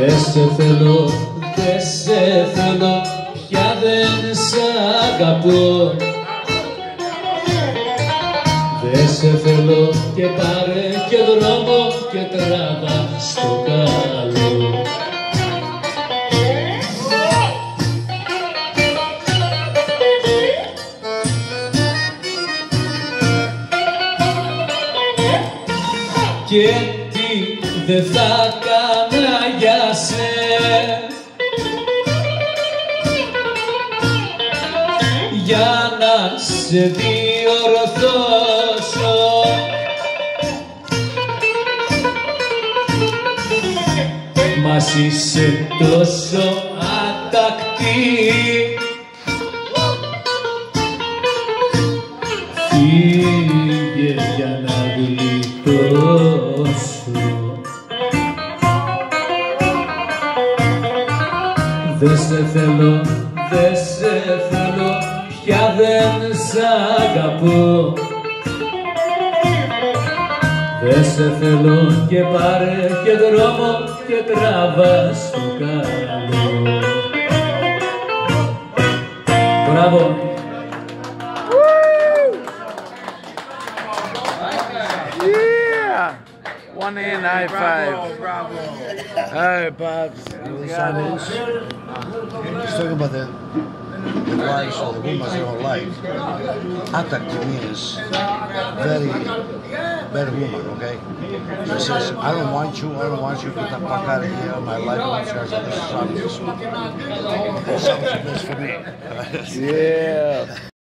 Δε σε θέλω, δε σε θέλω, πια δεν σ' αγαπώ. Δε σε θέλω και πάρε και δρόμο και τράβα στο καλό. Και τι δε θα κάνα για για να σε διορθώσω. Μας είσαι τόσο ατακτή, φύγε για να γλιτώσω. Δε σε θέλω, δε σε θέλω, πια δεν σ' αγαπώ. Δε σε θέλω και πάρε και δρόμο και τράβα στο καλό. Μπράβο! Yeah! One hand high five. Bravo. All right, Pops. Let's talk about the wives or the women in our life. Atakti means very bad woman, okay? She says, I don't want you, get the fuck out of here, my life this is something. That sounds the best for me. Yeah.